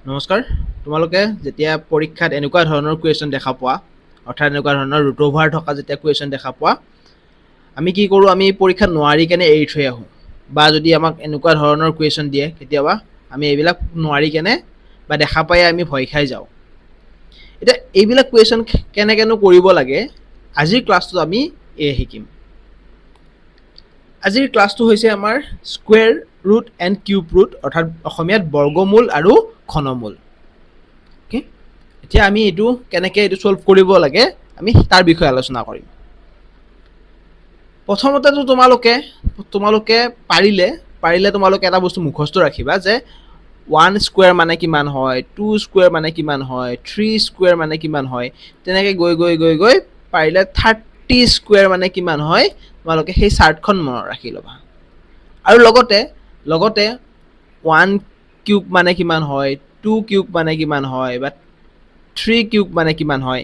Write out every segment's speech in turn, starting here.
নমস্কাৰ। তোমালোকে যেতিয়া পৰীক্ষাত এনেকুৱা ধৰণৰ কুৱেশ্যন দেখা পোৱা, অৰ্থাৎ এনেকুৱা ধৰণৰ ৰুট অভাৰ থকা যেতিয়া কুৱেশ্যন দেখা পোৱা, আমি কি কৰোঁ? আমি পৰীক্ষাত নোৱাৰি কেনে এৰি থৈ আহোঁ, বা যদি আমাক এনেকুৱা ধৰণৰ কুৱেশ্যন দিয়ে কেতিয়াবা আমি এইবিলাক নোৱাৰি কেনে বা দেখা পাই আমি ভয় খাই যাওঁ। এতিয়া এইবিলাক কুৱেশ্যন কেনেকেনো কৰিব লাগে, আজিৰ ক্লাছটোত আমি শিকিম। আজিৰ ক্লাছটো হৈছে আমাৰ square root and cube root, অৰ্থাৎ অসমীয়াত বৰ্গমূল আৰু ঘনমূল। অ'কে, এতিয়া আমি এইটো কেনেকৈ এইটো ছল্ভ কৰিব লাগে আমি তাৰ বিষয়ে আলোচনা কৰিম। প্ৰথমতেতো তোমালোকে পাৰিলে তোমালোকে এটা বস্তু মুখস্থ ৰাখিবা যে 1 স্কুৱেৰ মানে কিমান হয়, 2 স্কুৱেৰ মানে কিমান হয়, 3 স্কুৱেৰ মানে কিমান হয়, তেনেকৈ গৈ গৈ গৈ গৈ পাৰিলে 30 স্কুৱেৰ মানে কিমান হয় তোমালোকে সেই চাৰ্টখন মনত ৰাখি ল'বা। আৰু লগতে 1 কিউব মানে কিমান হয়, 2 কিউব মানে কিমান হয়, বা 3 কিউব মানে কিমান হয়,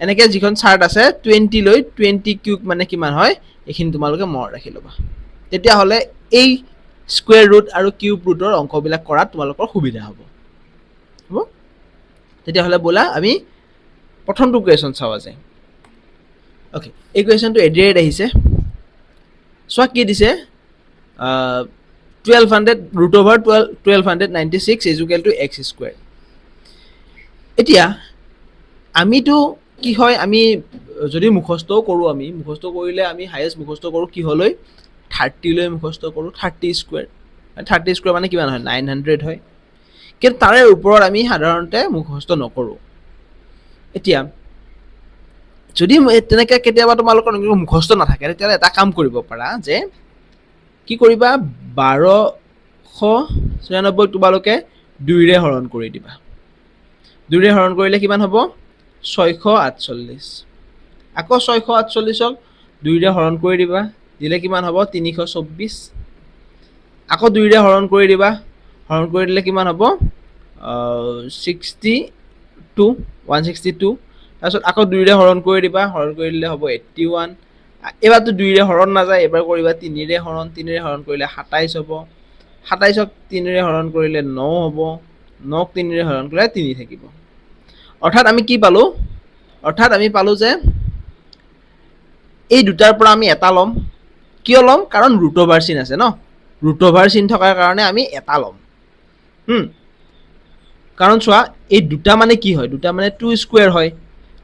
এনেকৈ যিখন চাৰ্ট আছে 20 লৈ 20 কিউব মানে কিমান হয় এইখিনি তোমালোকে মনত ৰাখি ল'বা। তেতিয়াহ'লে এই স্কুৱেৰ ৰুট আৰু কিউব ৰুটৰ অংকবিলাক কৰাত তোমালোকৰ সুবিধা হ'ব। তেতিয়াহ'লে ব'লা আমি প্ৰথমটো কুৱেশ্যন চাওঁ আজি। অ'কে, এই কুৱেশ্যনটো এডিয়াৰেট আহিছে। চোৱা কি দিছে, 1200 root over 1296 is equal to X square. এতিয়া আমিতো কি হয়, আমি যদি মুখস্থও কৰোঁ, আমি মুখস্থ কৰিলে আমি হায়েষ্ট মুখস্থ কৰোঁ কিহলৈ, 30 লৈ মুখস্থ কৰোঁ, 30 স্কুৱেৰ। 30 স্কুৱেৰ মানে কিমান হয়, 900 হয়। কিন্তু তাৰে ওপৰত আমি সাধাৰণতে মুখস্থ নকৰোঁ। এতিয়া যদি তেনেকৈ কেতিয়াবা তোমালোকৰ মুখস্থ নাথাকে, তেতিয়াহ'লে এটা কাম কৰিব পাৰা যে কি কৰিবা, 1294 তোমালোকে 2ৰে হৰণ কৰি দিবা। 2ৰে হৰণ কৰিলে কিমান হ'ব, 648। আকৌ 648ক 2ৰে হৰণ কৰি দিবা, দিলে কিমান হ'ব, 324। আকৌ 2ৰে হৰণ কৰি দিবা, হৰণ কৰি দিলে কিমান হ'ব, 162। তাৰপিছত আকৌ 2ৰে হৰণ কৰি দিবা, হৰণ কৰি দিলে হ'ব 81। এইবাৰতো 2ৰে হৰণ নাযায়, এবাৰ কৰিবা 3ৰে হৰণ। 3ৰে হৰণ কৰিলে 27 হ'ব। 27ক 3ৰে হৰণ কৰিলে 9 হ'ব। 9ক 3ৰে হৰণ কৰিলে 3 থাকিব। অৰ্থাৎ আমি কি পালোঁ, অৰ্থাৎ আমি পালোঁ যে এই দুটাৰ পৰা আমি এটা ল'ম। কিয় ল'ম, কাৰণ ৰুট অভাৰ চিন আছে ন, ৰুট অভাৰ চিন থকাৰ কাৰণে আমি এটা ল'ম। কাৰণ চোৱা, এই দুটা মানে কি হয়, দুটা মানে 2 স্কুৱেৰ হয়,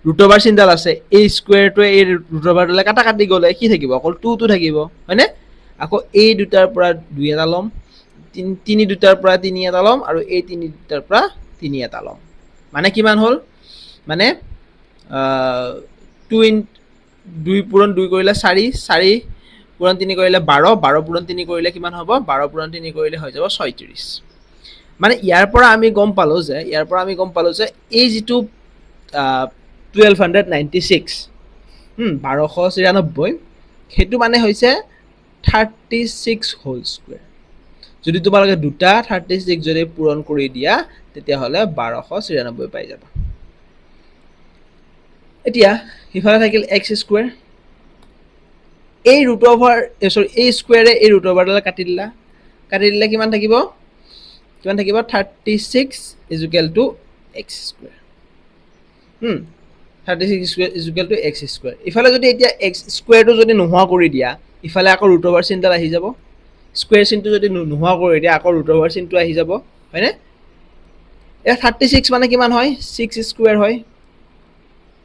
ৰুট অভাৰ চিনডাল আছে, এই স্কুৱেৰটোৱে এই ৰুট অভাৰডালে কাটা কাটি গ'লে কি থাকিব, অকল 2টো থাকিব, হয়নে? আকৌ এই দুটাৰ পৰা 2 এটা ল'ম, 3 দুটাৰ পৰা 3 এটা ল'ম, আৰু এই 3 দুটাৰ পৰা 3 এটা ল'ম। মানে কিমান হ'ল, মানে 2 পূৰণ 2 কৰিলে 4, 4 পূৰণ 3 কৰিলে 12, 12 পূৰণ 3 কৰিলে কিমান হ'ব, 12 পূৰণ 3 কৰিলে হৈ যাব 36। মানে ইয়াৰ পৰা আমি গম পালোঁ যে এই যিটো 1296, 1296, সেইটো মানে হৈছে 36 হোল স্কুৱেৰ। যদি তোমালোকে দুটা 36 যদি পূৰণ কৰি দিয়া, তেতিয়াহ'লে 1296 পাই যাবা। এতিয়া সিফালে থাকিল এক্স স্কুৱেৰ। এই ৰুট অভাৰ এই স্কুৱেৰে এই ৰুট অভাৰডাল কাটি দিলে কিমান থাকিব, 36 is equal to X square. 36 is equal to X square. ইফালে যদি এতিয়া এক্স স্কুৱেৰটো যদি নোহোৱা কৰি দিয়া, ইফালে আকৌ ৰুট অভাৰ চিনডাল আহি যাব। স্কুৱেৰ চিনটো যদি নোহোৱা কৰি দিয়া, আকৌ ৰুট অভাৰ চিনটো আহি যাব, হয়নে? এতিয়া 36 মানে কিমান হয়, 6 স্কুৱেৰ হয়,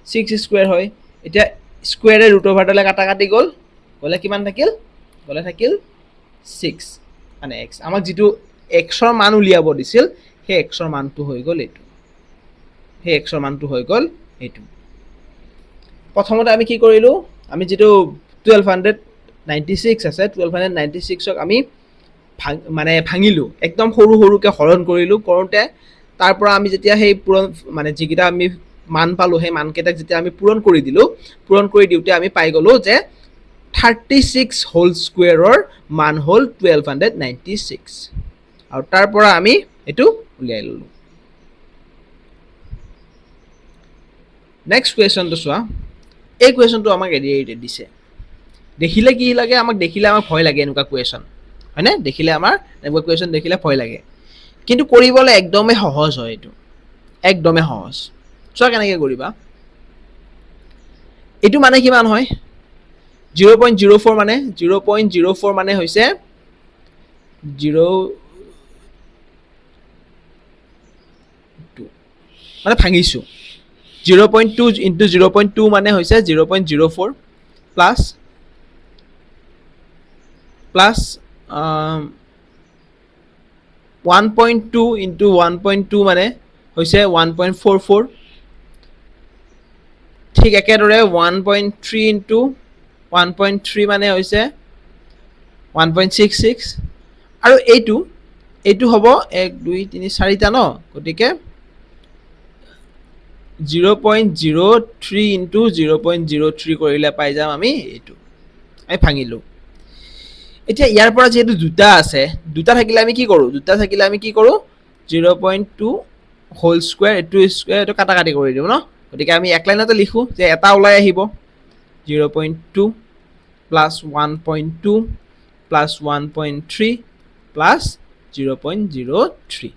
6 স্কুৱেৰ হয়। এতিয়া স্কুৱেৰে ৰুট অভাৰডালে কাটা কাটি গ'ল, গ'লে কিমান থাকিল, 6 মানে এক্স। আমাক যিটো এক্সৰ মান উলিয়াব দিছিল, সেই এক্সৰ মানটো হৈ গ'ল এইটো। প্ৰথমতে আমি কি কৰিলোঁ, আমি যিটো 1296 আছে, 1296ক আমি ভাঙিলোঁ, একদম সৰু সৰুকৈ হৰণ কৰিলোঁ। কৰোঁতে তাৰ পৰা আমি যেতিয়া সেই পূৰণ মানে যিকেইটা আমি মান পালোঁ, সেই মানকেইটাক যেতিয়া আমি পূৰণ কৰি দিলোঁ, পূৰণ কৰি দিওঁতে আমি পাই গ'লোঁ যে 36 হোল স্কুৱেৰৰ মান হ'ল 1296, আৰু তাৰ পৰা আমি এইটো উলিয়াই ল'লোঁ। নেক্সট কুৱেশ্যনটো চোৱা। এই কুৱেশ্যনটো আমাক এডিয়াৰেটেড দিছে। দেখিলে কি লাগে, আমাক ভয় লাগে এনেকুৱা কুৱেশ্যন, হয়নে? দেখিলে আমাৰ এনেকুৱা কুৱেশ্যন দেখিলে ভয় লাগে। কিন্তু কৰিবলৈ একদমেই সহজ হয় এইটো, একদমেই সহজ। চোৱা কেনেকৈ কৰিবা। এইটো মানে কিমান হয় 0.04 মানে 0.04 মানে হৈছে 0 মানে ভাঙিছোঁ 0.2 ইনটু 0.2 মানে হৈছে 0.04 প্লাছ প্লাছ 1.2 ইনটু 1.2 মানে হৈছে 1.44 ঠিক একেদৰে 1.3 ইনটু 1.3 মানে হৈছে 1.66 আৰু এইটো হ'ব 1 2 3 4টা ন, গতিকে 0.03 ইনটু 0.03 কৰিলে পাই যাম আমি এইটো, আমি ভাঙিলোঁ। এতিয়া ইয়াৰ পৰা যেহেতু দুটা আছে, দুটা থাকিলে আমি কি কৰোঁ, 0.2 হোল স্কুৱেৰ এইটো কাটাকাটি কৰি দিওঁ ন, গতিকে আমি এক লাইনতে লিখোঁ যে এটা ওলাই আহিব 0.2 প্লাছ 1.2 প্লাছ 1.3 প্লাছ 0.03।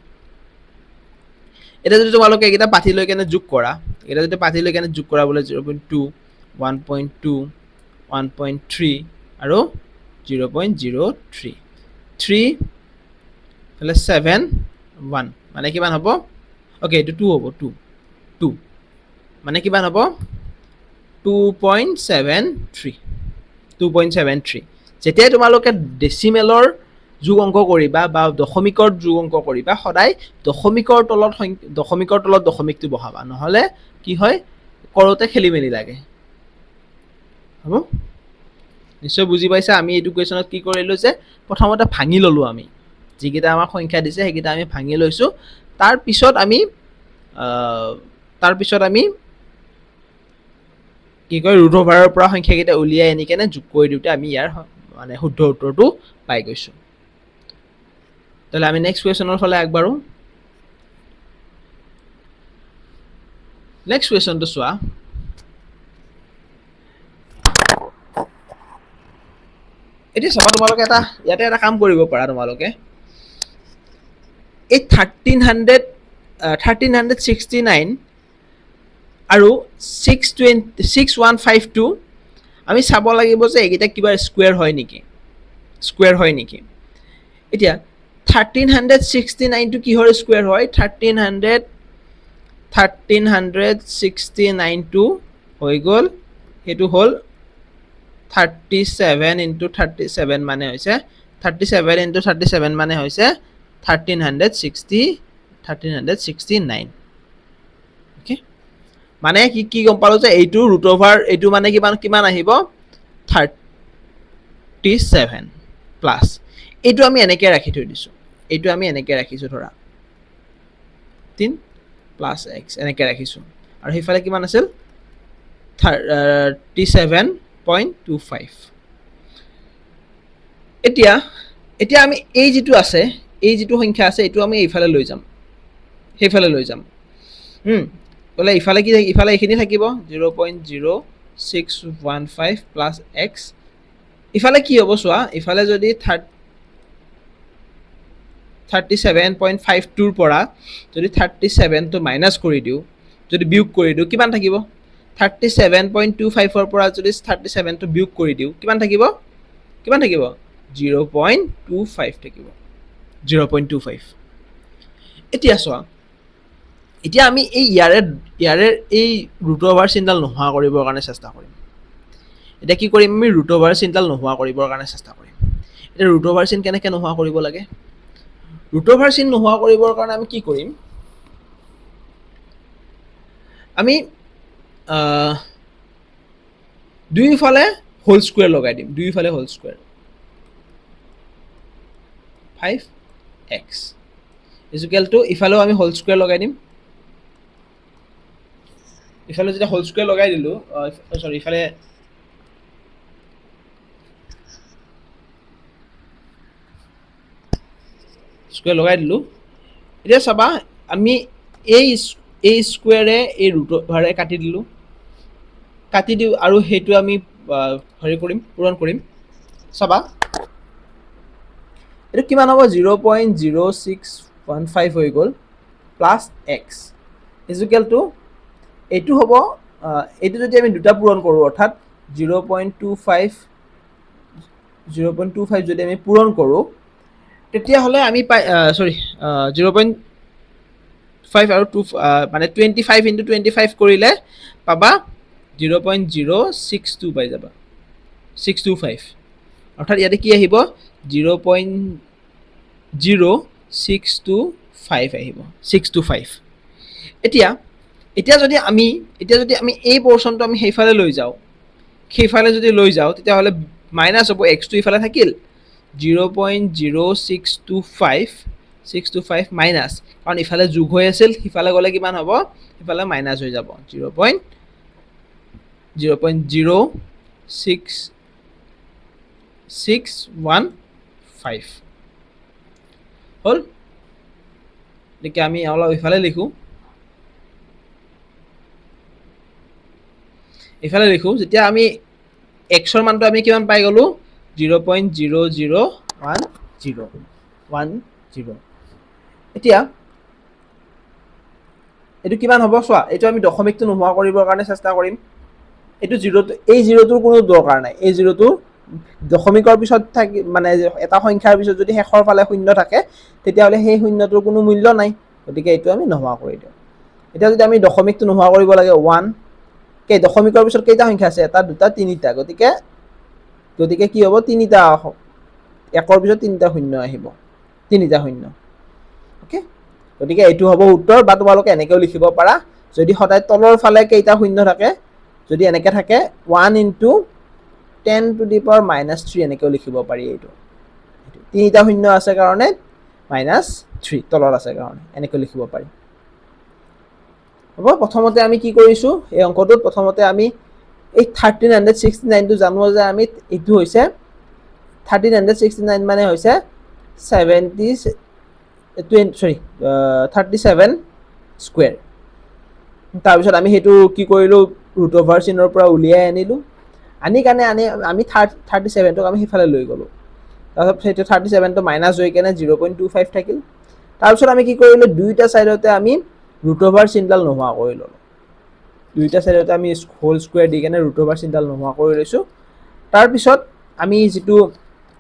এতিয়া যদি তোমালোকে এইকেইটা পাঠি লৈ কেনে যোগ কৰা, এইকেইটা যদি পাঠি লৈ কেনে যোগ কৰা বোলে 0.2 1.2 1.3 আৰু 0.03 3 ফালে 7 1 মানে কিমান হ'ব, অ'কে এইটো 2 হ'ব 2 মানে কিমান হ'ব 2.73 যেতিয়াই তোমালোকে ডেচিমেলৰ যোগ অংক কৰিবা বা দশমিকৰ যোগ অংক কৰিবা, সদায় দশমিকৰ তলত দশমিকটো বহাবা, নহ'লে কি হয় কৰোঁতে খেলি মেলি লাগে। হ'ব, নিশ্চয় বুজি পাইছা। আমি এইটো কুৱেশ্যনত কি কৰিলোঁ যে প্ৰথমতে ভাঙি ল'লোঁ, আমি যিকেইটা আমাক সংখ্যা দিছে সেইকেইটা আমি ভাঙি লৈছোঁ। তাৰপিছত আমি কি কয় ৰুট অভাৰৰ পৰা সংখ্যাকেইটা উলিয়াই আনি কেনে যোগ কৰি দিওঁতে আমি ইয়াৰ মানে শুদ্ধ উত্তৰটো পাই গৈছোঁ। তাহলে আমি নেক্সট কুৱেশ্যনৰ ফালে আগবাঢ়ো। নেক্সট কুৱেশ্যনটো চোৱা। এতিয়া চাবা তোমালোকে ইয়াতে এটা কাম কৰিব পাৰা, তোমালোকে এই 1369 আৰু 6152 আমি চাব লাগিব যে এইকেইটা কিবা স্কুৱেৰ হয় নেকি। এতিয়া 1369টো কিহৰ স্কুৱেৰ হয়, 1369টো হৈ গ'ল, সেইটো হ'ল 37 ইনটু 37 মানে হৈছে 37 ইনটু 37 মানে হৈছে 1369। অ'কে, মানে কি গম পালোঁ যে এইটো ৰুট অভাৰ এইটো মানে কিমান আহিব 37 প্লাছ এইটো আমি এনেকৈ ৰাখি থৈ দিছোঁ, এইটো আমি এনেকৈ ৰাখিছোঁ, ধৰা 3 প্লাছ এক্স এনেকৈ ৰাখিছোঁ, আৰু সেইফালে কিমান আছিল 37.25। এতিয়া আমি এই যিটো সংখ্যা আছে এইটো আমি এইফালে লৈ যাম, সেইফালে লৈ যাম। বোলে ইফালে এইখিনি থাকিব 0.0615 প্লাছ এক্স। ইফালে কি হ'ব চোৱা, ইফালে যদি 37.52ৰ পৰা যদি 37টো মাইনাছ কৰি দিওঁ, যদি বিয়োগ কৰি দিওঁ, কিমান থাকিব 37.25ৰ পৰা যদি 37টো বিয়োগ কৰি দিওঁ, কিমান থাকিব 0.25 থাকিব, 0.25। এতিয়া চোৱা, এতিয়া আমি এই ইয়াৰে এই ৰুট অভাৰ চিনডাল নোহোৱা কৰিবৰ কাৰণে চেষ্টা কৰিম। এতিয়া কি কৰিম, আমি ৰুট অভাৰ চিনডাল নোহোৱা কৰিবৰ কাৰণে চেষ্টা কৰিম। এতিয়া ৰুট অভাৰ চিন কেনেকৈ নোহোৱা কৰিব লাগে, ৰুট অভাৰ চিন নোহোৱা কৰিবৰ কাৰণে আমি কি কৰিম, আমি দুয়োফালে হোল স্কুৱেৰ লগাই দিম, দুয়োফালে whole square 5x equal to ইফালেও আমি হোল স্কুৱেৰ লগাই দিম, ইফালে যেতিয়া হোল স্কুৱেৰ লগাই দিলোঁ, চৰি ইফালে স্কুৱেৰ লগাই দিলোঁ। এতিয়া চাবা আমি এই স্কুৱেৰে এই ৰুট অভাৰে কাটি দিওঁ, আৰু সেইটো আমি পূৰণ কৰিম। চাবা এইটো কিমান হ'ব 0.06 15 হৈ গ'ল প্লাছ এক্স ইজুকেল টু এইটো হ'ব এইটো যদি আমি দুটা পূৰণ কৰোঁ অৰ্থাৎ 0.25 যদি আমি পূৰণ কৰোঁ তেতিয়াহ'লে আমি পাই 0.5 আৰু 2 মানে 25 ইনটু 25 কৰিলে পাবা 0.062 পাই যাবা 625 অৰ্থাৎ ইয়াতে কি আহিব 0.0625 আহিব 625 এতিয়া যদি আমি এই পোৰ্শনটো আমি সেইফালে লৈ যাওঁ তেতিয়াহ'লে মাইনাছ হ'ব এক্সটো ইফালে থাকিল 0.0625 মাইনাছ কাৰণ ইফালে যোগ হৈ আছিল সিফালে গ'লে কিমান হ'ব সিফালে মাইনাছ হৈ যাব 0.06615 হ'ল গতিকে আমি অলপ ইফালে লিখোঁ যেতিয়া আমি এক্সৰ মানটো আমি কিমান পাই গ'লো 0.0010 এতিয়া এইটো কিমান হ'ব চোৱা এইটো আমি দশমিকটো নোহোৱা কৰিবৰ কাৰণে চেষ্টা কৰিম এইটো জিৰ'টো এই জিৰ'টোৰ কোনো দৰকাৰ নাই এই জিৰ'টো দশমিকৰ পিছত থাকি মানে এটা সংখ্যাৰ পিছত যদি শেষৰ ফালে শূন্য থাকে তেতিয়াহ'লে সেই শূন্যটোৰ কোনো মূল্য নাই গতিকে এইটো আমি নোহোৱা কৰি দিওঁ এতিয়া যদি আমি দশমিকটো নোহোৱা কৰিব লাগে 1 কে দশমিকৰ পিছত কেইটা সংখ্যা আছে এটা দুটা তিনিটা গতিকে কি হ'ব তিনিটা একৰ পিছত তিনিটা শূন্য আহিব তিনিটা শূন্য ওকে গতিকে এইটো হ'ব উত্তৰ বা তোমালোকে এনেকেও লিখিব পাৰা যদি সদায় তলৰ ফালে কেইটা শূন্য থাকে যদি এনেকে থাকে 1 ইনটু 10 টু দি পাৱাৰ -3 এনেকেও লিখিব পাৰি এইটো তিনিটা শূন্য আছে কাৰণে -3 তলত আছে কাৰণে এনেকৈ লিখিব পাৰি হ'ব প্ৰথমতে আমি কি কৰিছো এই অংকটোত প্ৰথমতে আমি এই 1369 টো জানো যে আমি এইটো হৈছে 1369 মানে হৈছে 37 স্কয়াৰ তাৰ পিছত আমি হেতু কি কৰিলো ৰুট ওভাৰ চিনৰ পৰা উলিয়াই আনিলো আনি আমি 37 টোক আমি হিফালে লৈ গলো তাৰপিছত হেতু 37 টো মাইনাস হৈ কেনে 0.25 থাকিল তাৰপিছত আমি কি কৰিলো দুইটা সাইডতে আমি ৰুট ওভাৰ চিনডাল নোহোৱা কৰি ললো দুইটা সাইডতে আমি হোল স্কয়াৰ দি কেনে ৰুট ওভাৰ চিনডাল নোহোৱা কৰি লৈছো তাৰ পিছত আমি যেটো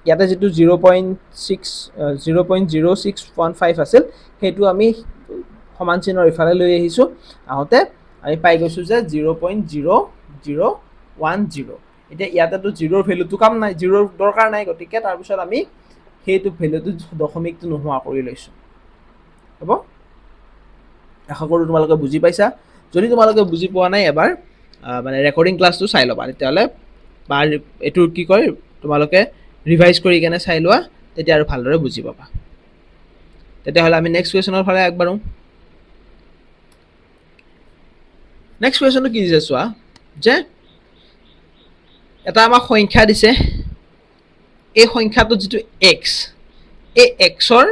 ইয়াতে যেটো 0.0615 আছিল হেতু আমি সমান চিনৰ ইফালে লৈ আহিছো আহতে আমি পাই গৈছো যে 0.0010 এটা ইয়াতে তো 0 ৰ ভ্যালুটো কাম নাই 0 ৰ দৰকাৰ নাই গতিকে তাৰ পিছত আমি হেতু ভ্যালুটো দশমিকটো নোহোৱা কৰি লৈছো হ'ব আশা কৰো তোমালোকে বুজি পাইছা যদি তোমালোকে বুজি পোৱা নাই এবাৰ মানে ৰেকৰ্ডিং ক্লাছটো চাই লবা তেতিয়ালে বা এটু কি কয় তোমালোকে ৰিভাইজ কৰি কেনে চাই লোৱা তেতিয়া আৰু ভালদৰে বুজি পাবা তেতিয়াহলে আমি নেক্সট কোৱেশ্যনৰ ফালে আগবাঢ়ো নেক্সট কোৱেশ্যনটো কি দিছে চোৱা যে এটা আমাক সংখ্যা দিছে এই সংখ্যাটো যেটো x এই x ৰ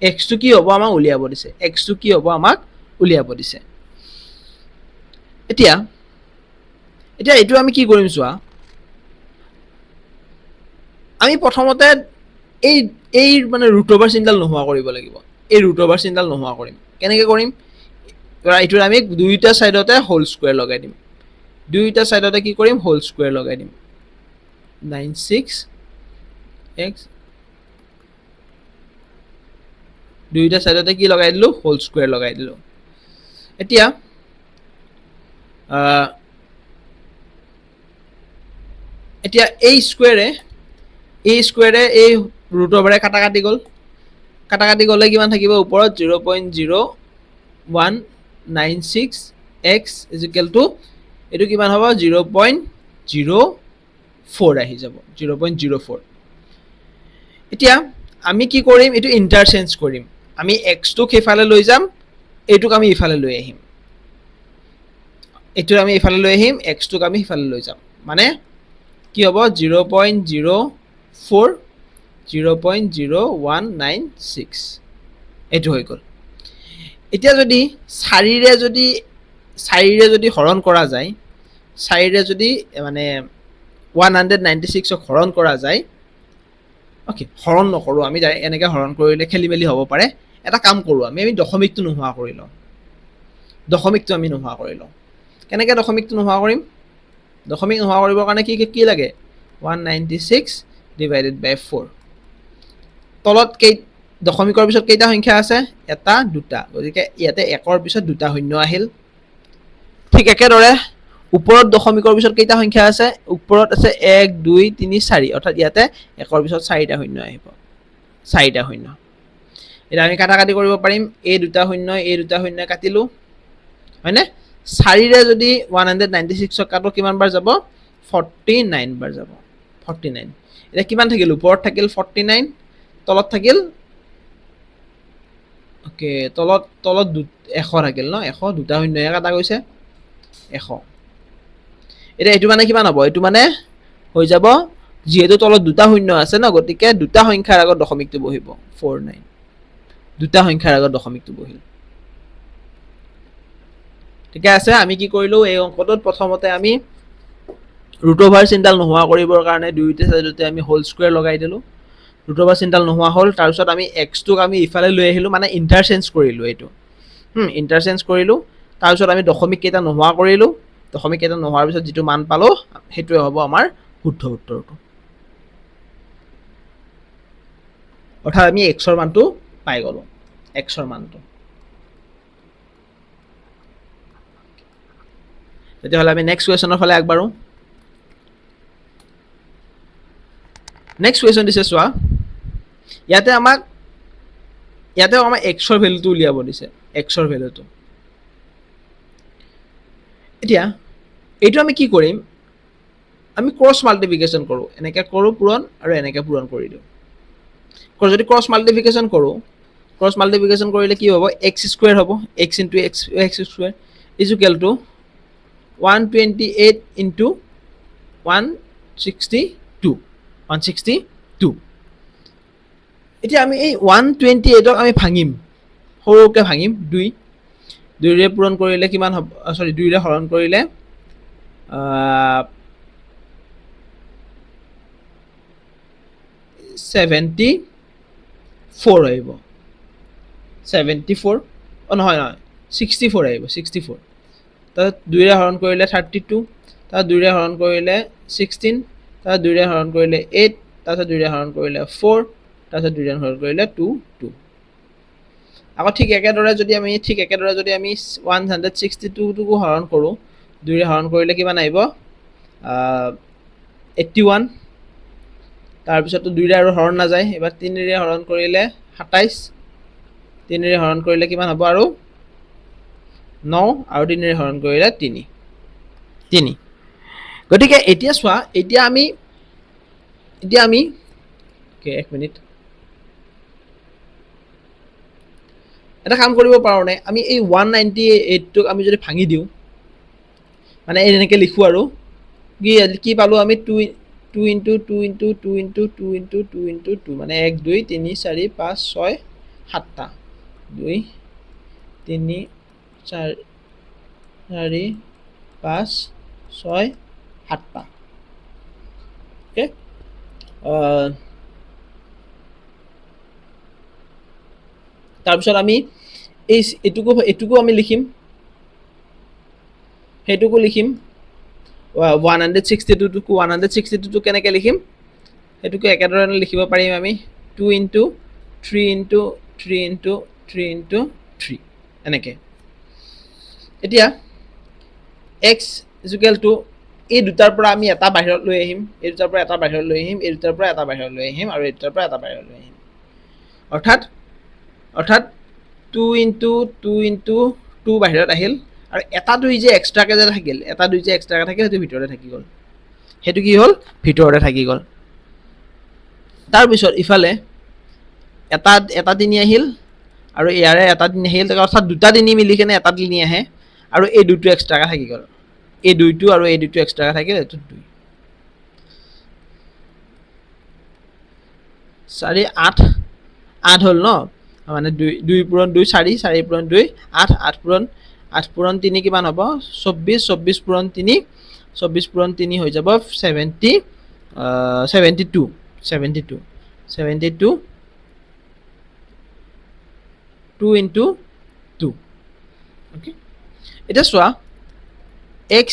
x টো কি হ'ব আমাক উলিয়াব দিছে x টো কি হ'ব আমাক উলিয়াব দিছে এতিয়া এটো আমি কি কৰিম চোৱা আমি প্ৰথমতে এই মানে ৰুট ওভাৰ চিনডাল নোহোৱা কৰিব লাগিব এই ৰুট ওভাৰ চিনডাল নোহোৱা কৰিম কেনেকৈ কৰিম এইটো আমি দুইটা সাইডতে হোল স্কয়াৰ লগাই দিম দুইটা সাইডতে কি কৰিম হোল স্কয়াৰ লগাই দিম 96x দুইটা সাইডতে কি লগাই দিলো হোল স্কয়াৰ লগাই দিলো এতিয়া এই স্কয়াৰে এই ৰুট ওভাৰে কাটাকাটি গলে কিমান থাকিব ওপৰত 0.0196x এটো কিমান হ'ব 0.04 আহি যাব 0.04 এতিয়া আমি কি কৰিম এটো ইন্টাৰচেঞ্জ কৰিম আমি x টো কেফালে লৈ যাম এটুক আমি ইফালে লৈ আহিম এটু আমি ইফালে লৈ আহিম x টোক আমি ইফালে লৈ যাম মানে কি হ'ব 0.04 0.0196 এটু হৈ গল এতিয়া যদি 4 ৰে যদি হৰণ কৰা যায় 4 ৰে যদি মানে 196 ক হৰণ কৰা যায় ওকে হৰণ নকৰো আমি এনেকৈ হৰণ কৰিলে খেলিমেলি হ'ব পাৰে এটা কাম কৰোঁ আমি দশমিকটো নোহোৱা কৰি লওঁ দশমিকটো আমি নোহোৱা কৰি লওঁ কেনেকৈ দশমিকটো নোহোৱা কৰিম দশমিক নোহোৱা কৰিবৰ কাৰণে কি লাগে 196 ডিভাইডেড বাই 4 তলত দশমিকৰ পিছত কেইটা সংখ্যা আছে এটা দুটা গতিকে ইয়াতে একৰ পিছত দুটা শূন্য আহিল ঠিক একেদৰে ওপৰত দশমিকৰ পিছত কেইটা সংখ্যা আছে ওপৰত আছে 1 2 3 4 অৰ্থাৎ ইয়াতে একৰ পিছত চাৰিটা শূন্য আহিব চাৰিটা শূন্য এটা আমি কাটাকাটি কৰিব পাৰিম এই দুটা শূন্য কাটিলো হয়নে 4 ৰে যদি 196 কাটো কিমান বাৰ যাব 49 বাৰ যাব 49 এটা কিমান থাকিল ওপৰত থাকিল 49 তলত থাকিল ওকে তলত 100 থাকিল ন 100 দুটা শূন্যয়ে কাটা গৈছে 100 এটা এটো মানে কিমান হ'ব এটো মানে হৈ যাব যেহেতু তলত দুটা শূন্য আছে ন গতিকে দুটা সংখ্যাৰ আগত দশমিকটো বহিব 49 দুটা সংখ্যাৰ আগত দশমিকটো বহিল ঠিক আছে আমি কি কৰিলো এই অংকটোত প্ৰথমতে আমি ৰুট ওভাৰ চিনডাল নোহোৱা কৰিবৰ কাৰণে দুইটা সাইডতে আমি হোল স্কয়াৰ লগাই দিলো ৰুট ওভাৰ চিনডাল নোহোৱা হ'ল তাৰ পিছত আমি x টোক আমি ইফালে লৈ আহিলো মানে ইন্টাৰচেঞ্জ কৰিলো এটো ইন্টাৰচেঞ্জ কৰিলো তাৰ পিছত আমি দশমিক কেইটা নোহোৱা কৰিলো দশমিক কেইটা নোহোৱাৰ পিছত যেটো মান পালো হেতুৱে হ'ব আমাৰ শুদ্ধ উত্তৰটো অৰ্থাৎ আমি x ৰ মানটো পাই গলো x ৰ মানটো তেতিয়াহ'লে আমি নেক্সট কোৱেশ্যনৰ ফালে আগবাঢ়ো নেক্সট কোৱেশ্যন দিছে চোৱা ইয়াতে আমাক x ৰ ভ্যালুটো উলিয়াব দিছে x ৰ ভ্যালুটো এতিয়া এইটো আমি কি কৰিম আমি ক্ৰস মাল্টিপ্লিকেশন কৰো এনেকে কৰো পূৰণ আৰু এনেকে পূৰণ কৰি দিও যদি ক্ৰস মাল্টিপ্লিকেশন কৰো ক্ৰস মাল্টিপ্লিকেশন কৰিলে কি হ'ব x স্কয়াৰ হ'ব x x square is equal to 128 into 162 এতিয়া আমি এই 128 ক আমি ভাঙিম সৰুকে ভাঙিম 2 ৰে পূৰণ কৰিলে কিমান হ'ব সৰি 2 ৰে হৰণ কৰিলে 74 আহিব 74 নহয় 64 আহিব 64 তাৰ 2 ৰে হৰণ কৰিলে 32 তাৰ 2 ৰে হৰণ কৰিলে 16 তাৰ 2 ৰে হৰণ কৰিলে 8 তাৰ 2 ৰে হৰণ কৰিলে 4 তাৰ 2 ৰে হৰণ কৰিলে 2 আকৌ ঠিক একেদৰে যদি আমি 162 টোকো হৰণ কৰো 2 ৰে হৰণ কৰিলে কিমান আহিব 81 তাৰ পিছত 2 ৰে আৰু হৰণ না যায় এবাৰ 3 ৰে হৰণ কৰিলে 27 3 ৰে হৰণ কৰিলে কিমান হ'ব আৰু 9 আৰু 3 ৰে হৰণ কৰিলে 3 গতিকে এতিয়া চোৱা এতিয়া আমি এক মিনিট এটা কাম কৰিব পাৰো নে আমি এই 198 টোক আমি যদি ভাঙি দিও মানে এনেকে লিখো আৰু কি পালো আমি 2 into 2 into 2 into 2 into 2 into 2 মানে 1 2 3 4 5 6 7টা 2 3 4 5 6 7টা ওকে তাৰ পিছত আমি এই এটুকু আমি লিখিম হেতুকু লিখিম 162 টো কেনেকৈ লিখিম হেতুকু একেদৰে লিখিব পাৰিম আমি 2 into 3 into 3 into 3 into 3 এনেকে এতিয়া x is equal to এই দুটাৰ পৰা আমি এটা বাহিৰত লৈ আহিম এই দুটাৰ পৰা এটা বাহিৰত লৈ আহিম এই দুটাৰ পৰা এটা বাহিৰত লৈ আহিম আৰু এই দুটাৰ পৰা এটা বাহিৰত লৈ আহিম অৰ্থাৎ 2 into 2 into 2 বাহিৰত আহিল আৰু এটা 2 যে এক্সট্ৰাকে যে থাকিল এটা 2 যে এক্সট্ৰাকে থাকিল সেইটো ভিতৰতে থাকি গ'ল হেতু কি হ'ল ভিতৰতে থাকি গ'ল তাৰ পিছত ইফালে এটা তিনি আহিল আৰু ইয়াৰে এটা তিনি আহিল অৰ্থাৎ দুটা তিনি মিলি কেনে এটা তিনি আহে আৰু এই দুটো এক্সট্ৰাকে থাকি গ'ল এই দুইটো আৰু এই দুটো এক্সট্ৰাকে থাকিল এটো 2 4 8 হল ন মানে 2 পূৰণ 2 4 4 পূৰণ 2 8 8 পূৰণ 3 কিমান হ'ব 24 24 পূৰণ 3 24 পূৰণ 3 হৈ যাব 72 72 2 into 2 ওকে এটা চোৱা x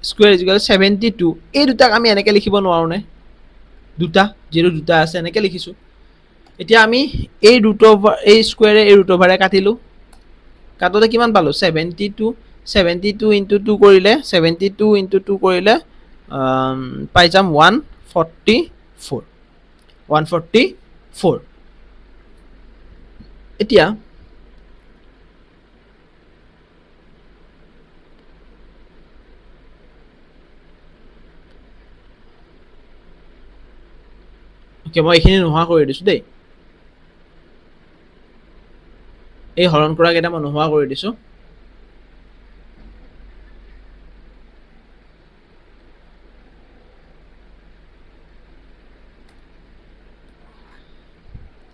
square is equal to 72 এই দুটাক আমি এনেকৈ লিখিব নোৱাৰো নে দুটা যেটো দুটা আছে এনেকৈ লিখিছো এতিয়া আমি এই ৰুট ওভাৰ এই স্কয়াৰে এই ৰুট ওভাৰে কাটিলো কাটোতে কিমান পালো 72 into 2 কৰিলে 72 into 2 কৰিলে পাই যাম 144 এতিয়া ওকে মই এখিনি নোহোৱা কৰি দিছো দেই এই হৰণ কৰা কেইটা মই নোহোৱা কৰি দিছো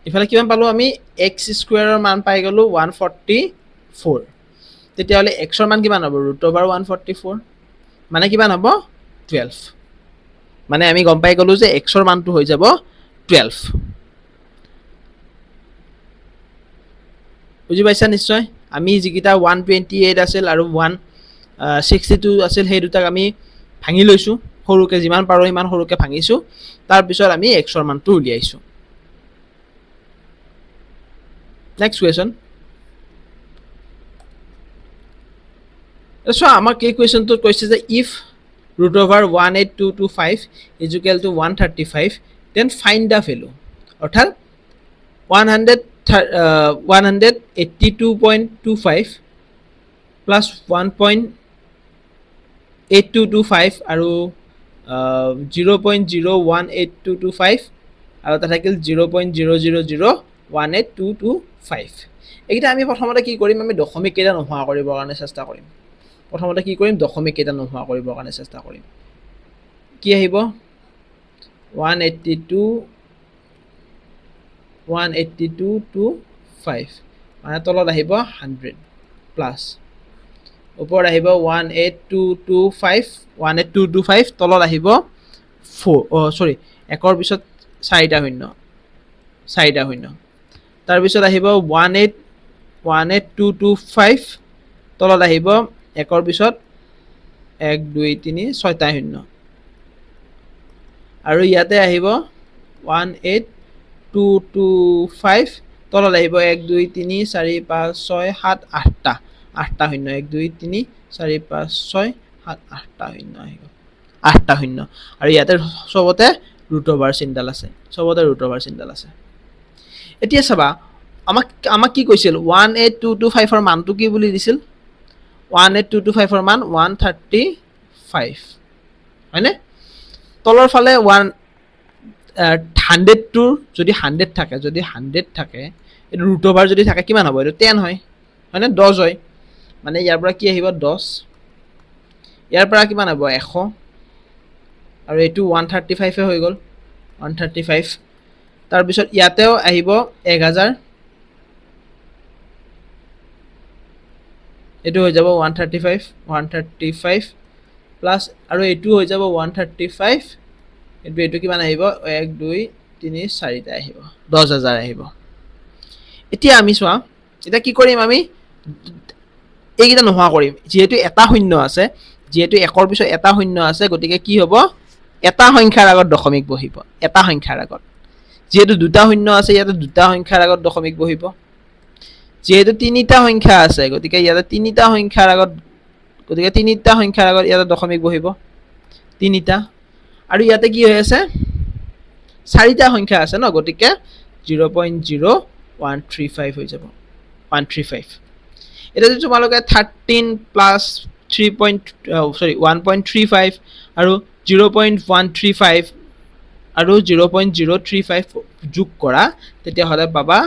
ইফালে কিমান পালো আমি x স্কয়াৰৰ মান পাই গলো 144 তেতিয়া হলে x ৰ মান কিমান হ'ব √144 মানে কিমান হ'ব 12 মানে আমি গম পাই গলো যে x ৰ মানটো হৈ যাব 12 বুজি পাইছা নিশ্চয় আমি যিকিটা 128 আছিল আৰু 162 আছিল সেই দুটাক আমি ভাঙি লৈছো সৰুকে যিমান পাৰো ইমান সৰুকে ভাঙিছো তাৰ পিছত আমি x ৰ মানটো উলিয়াইছো Next question. So, our question to question is if root over 18225 is equal to 135, then find the value. অর্থাৎ 182.25 plus 1.8225 আৰু 0.018225 আৰু এটা থাকিল 0.00018225 এইটা আমি প্ৰথমতে কি কৰিম আমি দশমিক কেইটা নোহোৱা কৰিবৰ কাৰণে চেষ্টা কৰিম প্ৰথমতে কি কৰিম দশমিক কেইটা নোহোৱা কৰিবৰ কাৰণে চেষ্টা কৰিম কি আহিব 182.25 মানে তলত আহিব 100 প্লাস ওপৰত আহিব 18225 তলত আহিব 4 একৰ পিছত 4টা শূন্য তাৰ পিছত আহিব 18225 তলত আহিব একৰ পিছত 1 2 3 6টা শূন্য আৰু ইয়াতে আহিব 18225 তলত আহিব 1 2 3 4 5 6 7 8টা শূন্য 1 2 3 4 5 6 7 8টা শূন্য আহিব 8টা শূন্য আৰু ইয়াতে সবতে ৰুট ওভাৰ চিনডাল আছে এতিয়া চাবা আমাক কি কৈছিল 18225 ৰ মানটো কি বুলি দিছিল 18225 ৰ মান 135 হয়নে তলৰ ফালে 100 টোৰ যদি 100 থাকে এই ৰুট ওভাৰ যদি থাকে কিমান হ'ব এটো 10 হয় হয়নে 10 হয় মানে ইয়াৰ পৰা কি আহিব 10 ইয়াৰ পৰা কিমান হ'ব 100 আৰু এটো 135 হৈ গল 135 তাৰ পিছত ইয়াতেও আহিব 1000 এটো হৈ যাব 135 প্লাস আৰু এটো হৈ যাব 135 এটো কিমান আহিব 1 2 3 4টা আহিব 10000 আহিব এতিয়া আমি চোৱা এটা কি কৰিম আমি এইকিটা নোহোৱা কৰিম যেহেতু এটা শূন্য আছে যেহেতু একৰ পিছত এটা শূন্য আছে গতিকে কি হ'ব এটা সংখ্যাৰ আগত দশমিক বহিব এটা সংখ্যাৰ আগত যেহেতু দুটা শূন্য আছে ইয়াতে দুটা সংখ্যাৰ আগত দশমিক বহিব যেহেতু তিনিটা সংখ্যা আছে গতিকে ইয়াতে তিনিটা সংখ্যাৰ আগত ইয়াতে দশমিক বহিব তিনিটা আৰু ইয়াতে কি হৈ আছে চাৰিটা সংখ্যা আছে ন গতিকে 0.0135 হৈ যাব 135 এটা যদি তোমালোকে 13 প্লাস 1.35 আৰু 0.135 আৰু 0.035 যোগ কৰা তেতিয়া হলে পাবা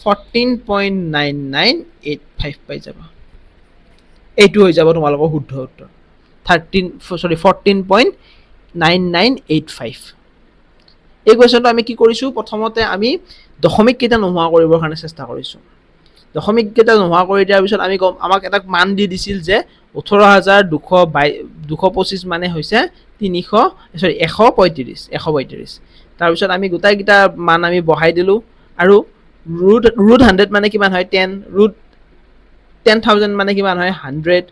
14.9985 পাই যাবা এইটো হৈ যাব তোমালোকৰ শুদ্ধ উত্তৰ 14.9985 এই কোৱেশ্চনটো আমি কি কৰিছো প্ৰথমতে আমি দশমিক কেইটা নোহোৱা কৰিবৰ কাৰণে চেষ্টা কৰিছো দশমিক কেইটা নোহোৱা কৰি দিয়াৰ পিছত আমি আমাক এটা মান দি দিছিল যে 18225 মানে হৈছে 135 তাৰ পিছত আমি গোটাই গিটা মান আমি বহাই দিলো আৰু ৰুট 100 মানে কিমান হয় 10 ৰুট 10,000 মানে কিমান হয় 100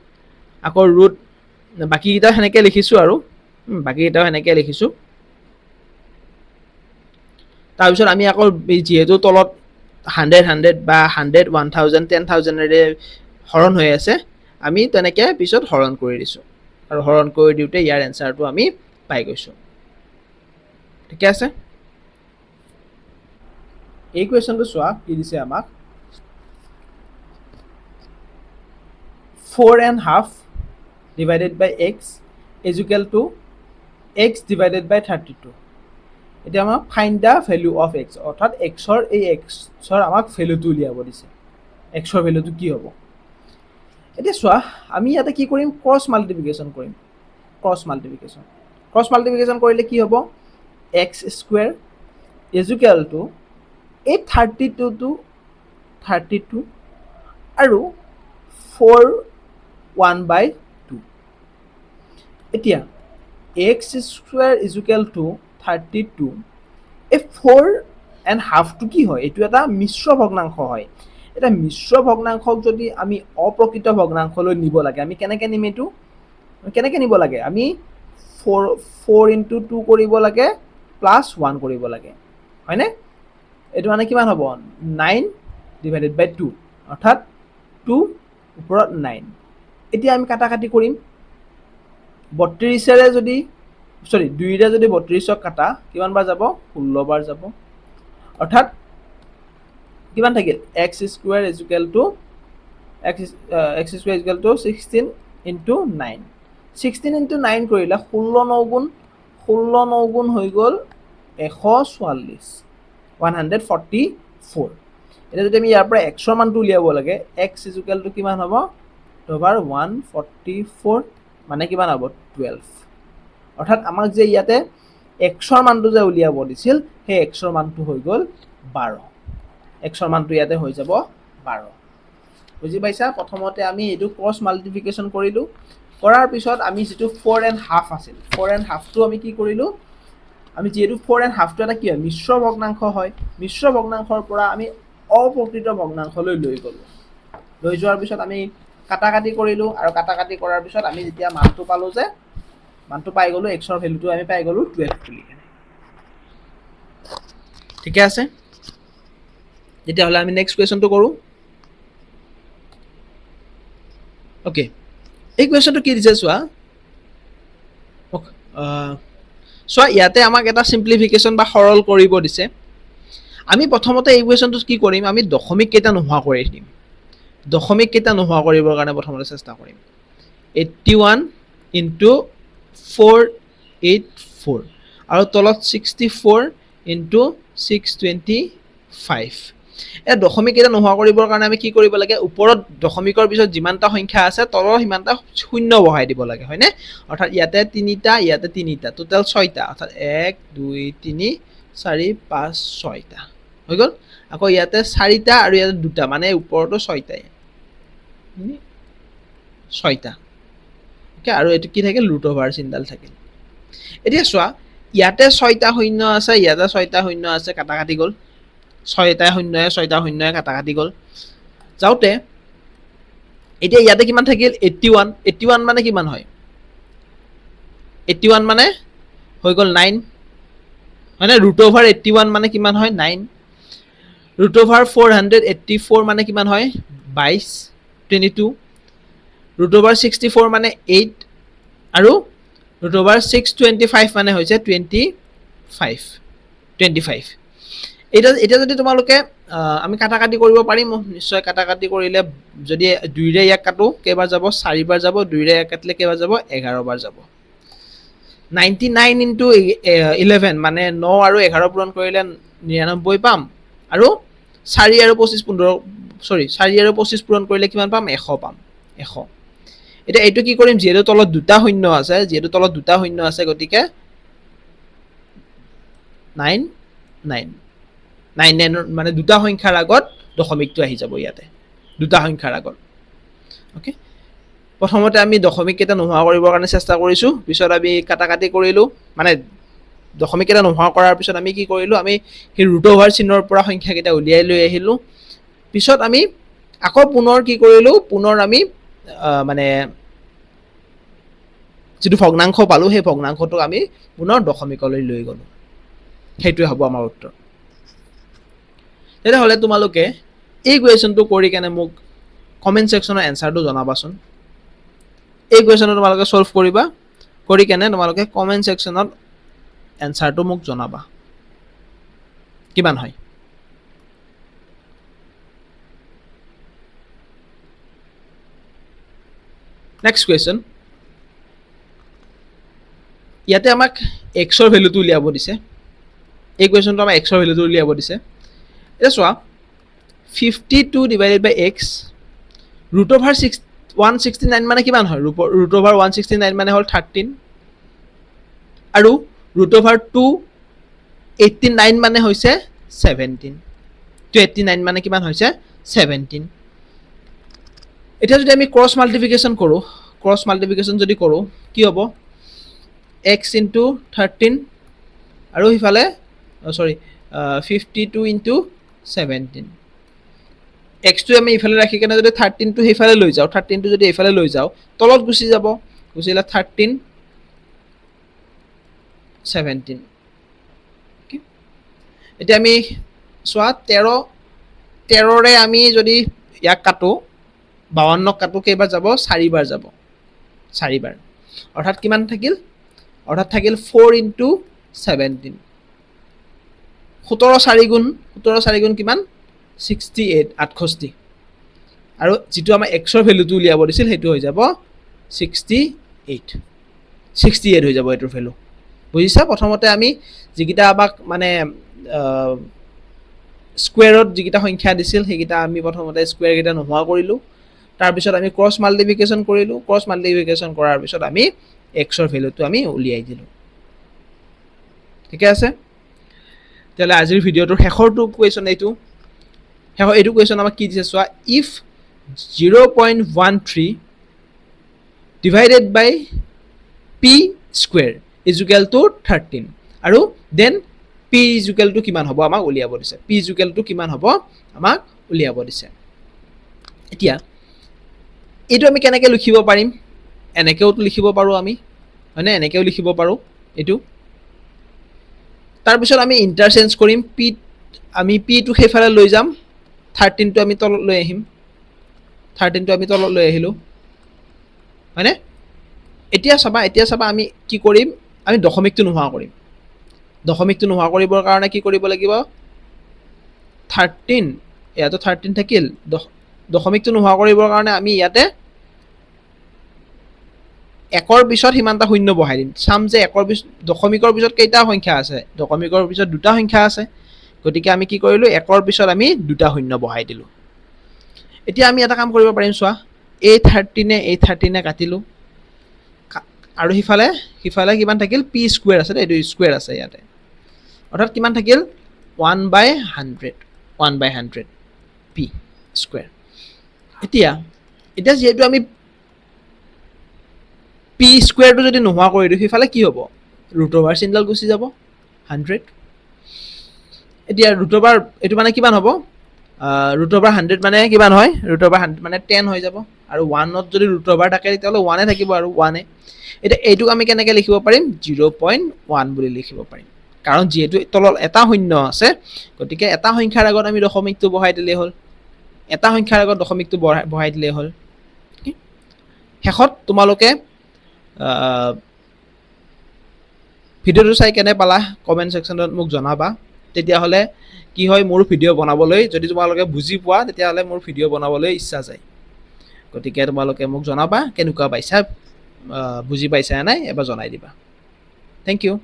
আকৌ ৰুট বাকীকেইটা সেনেকৈ লিখিছোঁ আৰু বাকীকেইটাও সেনেকৈ লিখিছোঁ তাৰপিছত আমি আকৌ যিহেতু তলত 100 বা 100 1000 10,000ৰে হৰণ হৈ আছে আমি তেনেকৈ পিছত হৰণ কৰি দিছোঁ আৰু হৰণ কৰি দিওঁতে ইয়াৰ এনচাৰটো আমি পাই গৈছোঁ ঠিকে আছে এই কুৱেশ্যনটো চোৱা কি দিছে আমাক 4.5 divided by x is equal to x divided by 32 এতিয়া আমাক find the value of x অৰ্থাৎ xৰ এই xৰ আমাক ভেলুটো উলিয়াব দিছে xৰ ভেলুটো কি হ'ব এতিয়া চোৱা আমি ইয়াতে কি কৰিম ক্ৰছ মাল্টিপ্লিকেশ্যন কৰিম ক্ৰছ মাল্টিপ্লিকেশ্যন কৰিলে কি হ'ব x square is equal to এই 32 আৰু 4/1/2 এতিয়া x square is equal to 32 এই 4.5টো কি হয় এইটো এটা মিশ্ৰ ভগ্নাংশ হয় এটা মিশ্ৰ ভগ্নাংশক যদি আমি অপ্ৰকৃত ভগ্নাংশলৈ নিব লাগে আমি কেনেকৈ নিম এইটো কেনেকৈ নিব লাগে আমি 4 into 2 কৰিব লাগে প্লাছ 1 কৰিব লাগে হয়নে এইটো মানে কিমান হ'ব 9 divided by 2 অৰ্থাৎ 2 ওপৰত 9 এতিয়া আমি কাটাকাটি কৰিম 32ৰে যদি সৰি 2ৰে যদি 32ক কাটা কিমান বাৰ যাব 16 বাৰ যাব অৰ্থাৎ কিমান থাকিল x square is equal to x square is equal to 16 into 9 16 into 9 কৰিলে 16 গুণ হৈ গ'ল 144 144 এতিয়া যদি আমি ইয়াৰ পৰা xৰ মানটো উলিয়াব লাগে x ইজ ইকুৱেল টু কিমান হ'ব over 144 মানে কিমান হ'ব 12 অৰ্থাৎ আমাক যে ইয়াতে xৰ মানটো যে উলিয়াব দিছিল সেই xৰ মানটো হৈ গ'ল 12 xৰ মানটো ইয়াতে হৈ যাব 12 বুজি পাইছা প্ৰথমতে আমি এইটো ক্ৰছ মাল্টিপ্লিকেশ্যন কৰিলোঁ কৰাৰ পিছত আমি যেটো 4.5 আছিল 4.5টো আমি কি কৰিলোঁ আমি যেটো 4.5টো এটা কি হয় মিশ্ৰ ভগ্নাংশ হয় মিশ্ৰ ভগ্নাংশৰ পৰা আমি অপ্ৰকৃত ভগ্নাংশলৈ লৈ গ'লো লৈ যোৱাৰ পিছত আমি কাটাকাটি কৰিলোঁ আৰু কাটাকাটি কৰাৰ পিছত আমি যেতিয়া মানটো পালোঁ যে মানটো পাই গ'লো xৰ ভ্যালুটো আমি পাই গ'লো 12 বুলি ঠিকে আছে যেতিয়া হলে আমি নেক্সট কোৱেশ্চনটো কৰো ওকে এই কোৱেশ্চনটো কি দিছে চোৱা চোৱা ইয়াতে আমাক এটা সিম্পলিফিকেশন বা সৰল কৰিব দিছে আমি প্ৰথমতে এই কোৱেশ্চনটো কি কৰিম আমি দশমিক কেইটা নোহোৱা কৰি দিম দশমিক কেইটা নোহোৱা কৰিবৰ কাৰণে প্ৰথমতে চেষ্টা কৰিম 81 into 484 আৰু তলত 64 into 625 এ দশমিক কেইটা নোহোৱা কৰিবৰ কাৰণে আমি কি কৰিব লাগে ওপৰত দশমিকৰ পিছত যিমানটা সংখ্যা আছে তলৰ সিমানটা শূন্য বহাই দিব লাগে হয়নে অৰ্থাৎ ইয়াতে তিনিটা টোটাল 6টা অৰ্থাৎ 1 2 3 4 5 6টা হৈ গ'ল আকৌ ইয়াতে 4টা আৰু ইয়াতে দুটা মানে ওপৰটো 6টাই 6টা ওকে আৰু এটো কি থাকে ৰুট ওভাৰ চিনডাল থাকে এতিয়া চোৱা ইয়াতে 6টা শূন্য আছে ইয়াতে 6টা শূন্য আছে কাটাকাটি গ'ল 6টা শূন্যয়ে কাটাকাটি গ'ল যাওতে এতিয়া ইয়াতে কিমান থাকিল 81 মানে কিমান হয় 81 মানে হৈ গ'ল 9 মানে ৰুট ওভাৰ 81 মানে কিমান হয় 9 ৰুট ওভাৰ 484 মানে কিমান হয় 22 22 ৰুট ওভাৰ 64 মানে 8 আৰু ৰুট ওভাৰ 625 মানে হৈছে 25 এটা যদি তোমালোকে আমি কাটাকাটি কৰিব পাৰিম নিশ্চয় কাটাকাটি কৰিলে যদি 2 ৰে ইয়াক কাটো কেইবাৰ যাব 4 বাৰ যাব 2 ৰে ইয়াক কাটিলে কেইবাৰ যাব 11 বাৰ যাব 99 into 11 মানে 9 আৰু 11 পূৰণ কৰিলে 99 পাম আৰু 4 আৰু 25 পূৰণ কৰিলে কিমান পাম 100 পাম 100 এটা এইটো কি কৰিম যেহেতু তলত দুটা শূন্য আছে গতিকে 9 মানে দুটা সংখ্যাৰ আগত দশমিকটো আহি যাব ইয়াতে দুটা সংখ্যাৰ আগত ওকে প্ৰথমতে আমি দশমিক কেইটা নোহোৱা কৰিবৰ কাৰণে চেষ্টা কৰিছো পিছত আমি কাটাকাটি কৰিলো মানে দশমিক এটা নোহোৱা কৰাৰ পিছত আমি কি কৰিলো আমি সেই ৰুট ওভাৰ চিনৰ পৰা সংখ্যাকেইটা উলিয়াই লৈ আহিলো পিছত আমি আকৌ পুনৰ কি কৰিলো পুনৰ আমি মানে যেটো ভগ্নাংশ পালো সেই ভগ্নাংশটো আমি পুনৰ দশমিকলৈ লৈ গলো সেইটোৱে হ'ব আমাৰ উত্তৰ তেতিয়াহ'লে তোমালোকে এই কুৱেশ্যনটো কৰি কেনে মোক কমেন্ট সেকশনৰ এনসাৰটো জনাবাচোন এই কুৱেশ্যনটো তোমালোকে সলভ কৰিবা কৰি কেনে তোমালোকে কমেন্ট সেকশনত এনসাৰটো মোক জনাবা কিমান হয় নেক্সট কুৱেশ্যন ইয়াতে আমাক x ৰ ভ্যালুটো উলিয়াব দিছে এই কুৱেশ্যনটো আমাক x ৰ ভ্যালুটো উলিয়াব দিছে এটা চোৱা 52 ডিভাইডেড বাই x ৰুট ওভাৰ 169 মানে কিমান হয় ৰুট ওভাৰ 169 মানে হল 13 আৰু ৰুট ওভাৰ 289 মানে হৈছে 17 289 মানে কিমান হৈছে 17 এটা যদি আমি ক্ৰস মাল্টিপ্লিকেশন কৰো ক্ৰস মাল্টিপ্লিকেশন যদি কৰো কি হ'ব x into 13 আৰু হিফালে সৰি 52 into 17 x টো আমি ইফালে ৰাখি কেনে যদি 13 টো হিফালে লৈ যাও 13 টো যদি ইফালে লৈ যাও তলত গুছি যাব গুছিলা 13 17 এটা আমি সোয়া 13 ৰে আমি যদি ইয়াক কাটো 52 কাটো কেইবাৰ যাব 4 বাৰ যাব 4 বাৰ অৰ্থাৎ কিমান থাকিল অৰ্থাৎ থাকিল 4 into 17 17 4 গুণ কিমান 68 68 আৰু যেটো আমাৰ x ৰ ভ্যালুটো উলিয়াব দিছিল হেতু হৈ যাব 68 হৈ যাব এটোৰ ভ্যালু বুজিছা প্ৰথমতে আমি যিকিটা আমাক মানে স্কয়াৰত যিকিটা সংখ্যা দিছিল হেকিটা আমি প্ৰথমতে স্কয়াৰ কিটা নোহোৱা কৰিলো তাৰ পিছত আমি ক্ৰস মাল্টিপ্লিকেশন কৰিলো ক্ৰস মাল্টিপ্লিকেশন কৰাৰ পিছত আমি x ৰ ভ্যালুটো আমি উলিয়াই দিলো ঠিক আছে তেলে আজিৰ ভিডিওটোৰ শেষৰটো কোৱেশ্চন এইটো এইটো কোৱেশ্চন আমাক কি দিছে সোৱা if 0.13 divided by p square is equal to 13 আৰু then p is equal to কিমান হ'ব আমাক উলিয়াব দিছে p is equal to কিমান হ'ব আমাক উলিয়াব দিছে এতিয়া এটো আমি কেনেকৈ লিখিব পাৰিম এনেকেও লিখিব পাৰো আমি মানে এনেকেও লিখিব পাৰো এটো তাৰ পিছত আমি ইন্টাৰচেঞ্জ কৰিম p আমি p টো হেফালে লৈ যাম 13 টো আমি তলত লৈ আহিম 13 টো আমি তলত লৈ আহিলো মানে এতিয়া চাবা আমি কি কৰিম আমি দশমিকটো নোহোৱা কৰিম দশমিকটো নোহোৱা কৰিবৰ কাৰণে কি কৰিব লাগিব 13 ইয়াতো 13 থাকিল দশমিকটো নোহোৱা কৰিবৰ কাৰণে আমি ইয়াতে একৰ পিছত হিমানটা শূন্য বহাই দিম চাম যে একৰ দশমিকৰ পিছত কেইটা সংখ্যা আছে দশমিকৰ পিছত দুটা সংখ্যা আছে গতিকে আমি কি কৰিলো একৰ পিছত আমি দুটা শূন্য বহাই দিলো এতিয়া আমি এটা কাম কৰিব পাৰিম চোৱা এই 13 কাটিলো আৰু হিফালে কিমান থাকিল p স্কয়াৰ আছে এটো স্কয়াৰ আছে ইয়াতে অৰ্থাৎ কিমান থাকিল 1/100 p স্কয়াৰ এতিয়া যেহেতু আমি p স্কয়াৰটো যদি নোহোৱা কৰি দিও হিফালে কি হ'ব ৰুট ওভাৰ চিনডাল গুছি যাব 100 এতিয়া ৰুট ওভাৰ এটো মানে কিমান হ'ব ৰুট ওভাৰ 100 মানে কিমান হয় ৰুট ওভাৰ 100 মানে 10 হৈ যাব আৰু 1 ত যদি ৰুট ওভাৰ থাকে তেতিয়ালে 1 এ থাকিব আৰু 1 এ এটা এইটো আমি কেনেকৈ লিখিব পাৰিম 0.1 বুলি লিখিব পাৰিম কাৰণ যেহেতু তলত এটা শূন্য আছে গতিকে এটা সংখ্যাৰ আগত আমি দশমিকটো বহাই দিলে হ'ল এটা সংখ্যাৰ আগত দশমিকটো বহাই দিলে হ'ল শেষত তোমালোকে ভিডিওটো চাই কেনে পালা কমেন্ট সেকশনত মোক জনাবা তেতিয়া হলে কি হয় মোৰ ভিডিও বনাবলৈ যদি তোমালোকে বুজি পোৱা তেতিয়া হলে মোৰ ভিডিও বনাবলৈ ইচ্ছা যায় গতিকে তোমালোকে মোক জনাবা কেনেকুৱা পাইছা বুজি পাইছা নাই এবাৰ জনাই দিবা থ্যাংক ইউ